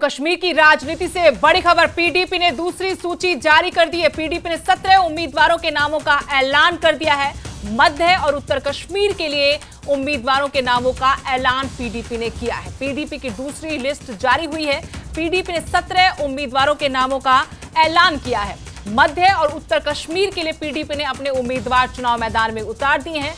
कश्मीर की राजनीति से बड़ी खबर, पीडीपी ने दूसरी सूची जारी कर दी है। पीडीपी ने 17 उम्मीदवारों के नामों का ऐलान कर दिया है। मध्य और उत्तर कश्मीर के लिए उम्मीदवारों के नामों का ऐलान पीडीपी ने किया है। पीडीपी की दूसरी लिस्ट जारी हुई है। पीडीपी ने 17 उम्मीदवारों के नामों का ऐलान किया है। मध्य और उत्तर कश्मीर के लिए पीडीपी ने अपने उम्मीदवार चुनाव मैदान में उतार दिए हैं।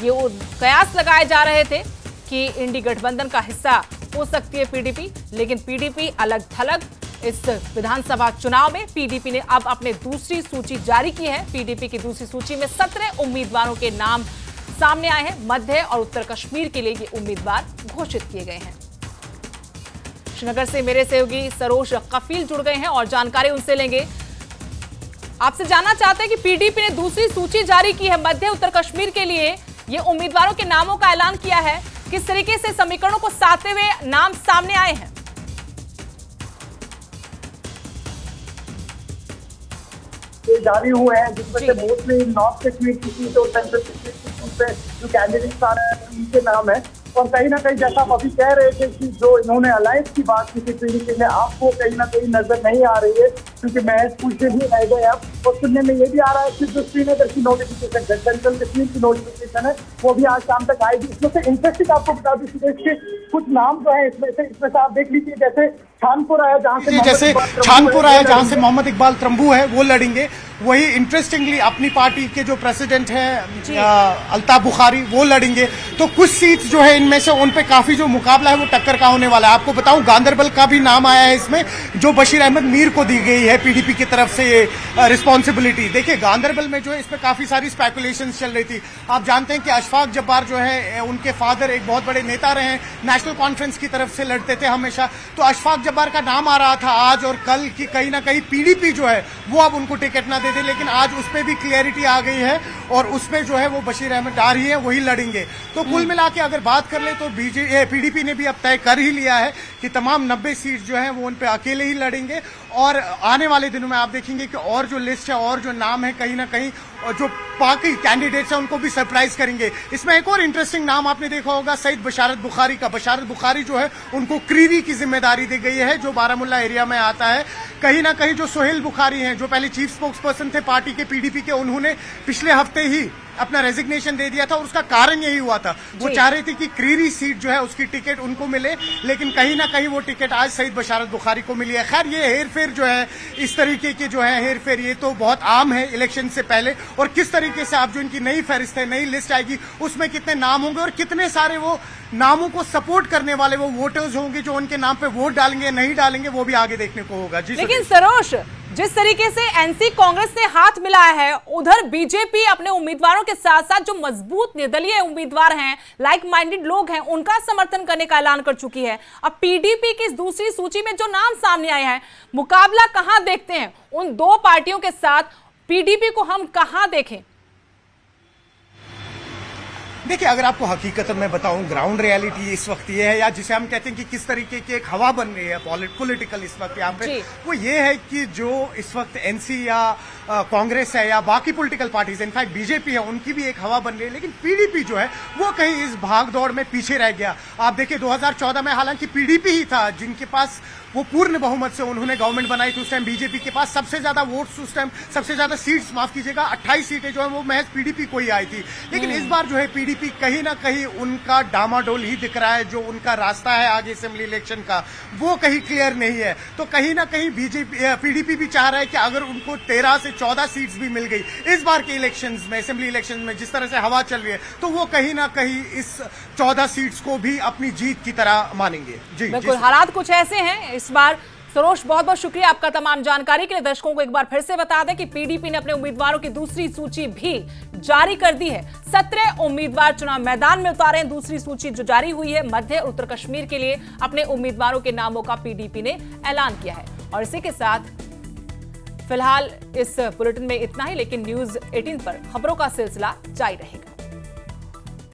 ये कयास लगाए जा रहे थे कि इंडी गठबंधन का हिस्सा हो सकती है पीडीपी, लेकिन पीडीपी अलग थलग इस विधानसभा चुनाव में पीडीपी ने अब अपने दूसरी सूची जारी की है। पीडीपी की दूसरी सूची में 17 उम्मीदवारों के नाम सामने आए हैं। मध्य और उत्तर कश्मीर के लिए ये उम्मीदवार घोषित किए गए हैं। श्रीनगर से मेरे सहयोगी सरोज कफील जुड़ गए हैं और जानकारी उनसे लेंगे। आपसे जानना चाहते हैं कि पीडीपी ने दूसरी सूची जारी की है, मध्य उत्तर कश्मीर के लिए ये उम्मीदवारों के नामों का ऐलान किया है। किस तरीके से समीकरणों को साधते हुए नाम सामने आए हैं? ये जारी हुए हैं जिसमें से मोस्टली नॉर्थ कश्मीर की सीट और सेंट्रल कश्मीर की सीट पे जो कैंडिडेट्स आ रहे हैं उनके नाम है। और कहीं ना कहीं जैसा आप अभी कह रहे थे कि जो इन्होंने अलायंस की बात की थी पीडीपी में, आपको कहीं ना कहीं नजर नहीं आ रही है क्योंकि महज कुछ ही रह गए अब। और सुनने में ये भी आ रहा है कि जो श्रीनगर की नोटिफिकेशन है, सेंट्रल कश्मीर की नोटिफिकेशन है, वो भी आज शाम तक आएगी। इसमें से इंटरेस्टिंग आपको बता दूं सुरेश के कुछ नाम जो है इसमें से आप देख लीजिए, जैसे छानपुर है जहाँ से मोहम्मद इकबाल त्रंबू है वो लड़ेंगे। वही इंटरेस्टिंगली अपनी पार्टी के जो प्रेसिडेंट हैं अल्ताफ बुखारी वो लड़ेंगे। तो कुछ सीट्स जो है इनमें से उन पे काफी जो मुकाबला है वो टक्कर का होने वाला है। आपको बताऊं गांदरबल का भी नाम आया है इसमें, जो बशीर अहमद मीर को दी गई है पीडीपी की तरफ से ये रिस्पॉन्सिबिलिटी। देखिए गांदरबल में जो है इसमें काफी सारी स्पेकुलेशन चल रही थी। आप जानते हैं कि अशफाक जब्बार जो है उनके फादर एक बहुत बड़े नेता रहे हैं, नेशनल कॉन्फ्रेंस की तरफ से लड़ते थे हमेशा। तो अशफाक जब्बार का नाम आ रहा था आज और कल की कहीं ना कहीं पीडीपी जो है वो अब उनको टिकट ना दे दे, लेकिन आज उस पर भी क्लियरिटी आ गई है और उसमें जो है वो बशीर अहमद आ रही है, वही लड़ेंगे। तो कुल मिला के अगर बात कर ले तो पीडीपी ने भी अब तय कर ही लिया है कि तमाम 90 सीट जो है वो उन पे अकेले ही लड़ेंगे। और आने वाले दिनों में आप देखेंगे कि और जो लिस्ट है और जो नाम है कहीं ना कहीं जो बाकी कैंडिडेट्स हैं उनको भी सरप्राइज करेंगे। इसमें एक और इंटरेस्टिंग नाम आपने देखा होगा सईद बशारत बुखारी का। बशारत बुखारी जो है उनको क्रीरी की जिम्मेदारी दी गई है जो बारामुल्ला एरिया में आता है। कहीं ना कहीं जो सोहेल बुखारी हैं जो पहले चीफ स्पोक्स पर्सन थे पार्टी के पीडीपी के, उन्होंने पिछले हफ्ते ही अपना रेजिग्नेशन दे दिया था और उसका कारण यही हुआ था, वो चाह रही थी कि क्रीरी सीट जो है उसकी टिकट उनको मिले, लेकिन कहीं ना कहीं वो टिकट आज सईद बशारत बुखारी को मिली है। खैर ये हेरफेर जो है इस तरीके के जो है हेरफेर ये तो बहुत आम है इलेक्शन से पहले। और किस तरीके से आप जो इनकी नई फहरिस्त है, नई लिस्ट आएगी उसमें कितने नाम होंगे और कितने सारे वो नामों को सपोर्ट करने वाले वो वोटर्स होंगे जो उनके नाम पे वोट डालेंगे नहीं डालेंगे, वो भी आगे देखने को होगा। जी लेकिन सरोज, जिस तरीके से एनसी कांग्रेस ने हाथ मिलाया है, उधर बीजेपी अपने उम्मीदवारों के साथ साथ जो मजबूत निर्दलीय उम्मीदवार हैं, लाइक माइंडेड लोग हैं, उनका समर्थन करने का ऐलान कर चुकी है। अब पीडीपी की इस दूसरी सूची में जो नाम सामने आए हैं, मुकाबला कहां देखते हैं उन दो पार्टियों के साथ? पीडीपी को हम कहां देखें? देखिए अगर आपको हकीकत में बताऊं ग्राउंड रियलिटी इस वक्त ये है, या जिसे हम कहते हैं कि किस तरीके की एक हवा बन रही है पॉलिटिकल इस वक्त यहाँ पे, वो ये है कि जो इस वक्त एनसी या कांग्रेस है या बाकी पॉलिटिकल पार्टीज, इनफैक्ट बीजेपी है, उनकी भी एक हवा बन रही है। लेकिन पीडीपी जो है वो कहीं इस भागदौड़ में पीछे रह गया। आप देखिए 2014 में हालांकि पीडीपी ही था जिनके पास वो पूर्ण बहुमत से उन्होंने गवर्नमेंट बनाई थी। उस टाइम बीजेपी के पास सबसे ज्यादा वोट्स, उस टाइम सबसे ज्यादा सीट्स, माफ कीजिएगा 28 सीटें जो है वो महज पीडीपी को ही आई थी। लेकिन इस बार जो है पीडीपी कहीं ना कहीं उनका डामाडोल ही दिख रहा है। जो उनका रास्ता है आगे असेंबली इलेक्शन का वो कहीं क्लियर नहीं है। तो कहीं ना कहीं पीडीपी भी चाह रहा है कि अगर उनको 13 से 14 सीट्स भी मिल गई इस बार के इलेक्शंस में, असेंबली इलेक्शन में जिस तरह से हवा चल रही है, तो वो कहीं ना कहीं इस 14 सीट्स को भी अपनी जीत की तरह मानेंगे। जी बिल्कुल, हालात कुछ ऐसे हैं इस बार। सरोज, बहुत बहुत शुक्रिया आपका तमाम जानकारी के लिए। दर्शकों को एक बार फिर से बता दें कि पीडीपी ने अपने उम्मीदवारों की दूसरी सूची भी जारी कर दी है। 17 उम्मीदवार चुनाव मैदान में उतारे हैं। दूसरी सूची जो जारी हुई है, मध्य और उत्तर कश्मीर के लिए अपने उम्मीदवारों के नामों का पीडीपी ने ऐलान किया है। और इसी के साथ फिलहाल इस बुलेटिन में इतना ही, लेकिन न्यूज़ 18 पर खबरों का सिलसिला जारी रहेगा।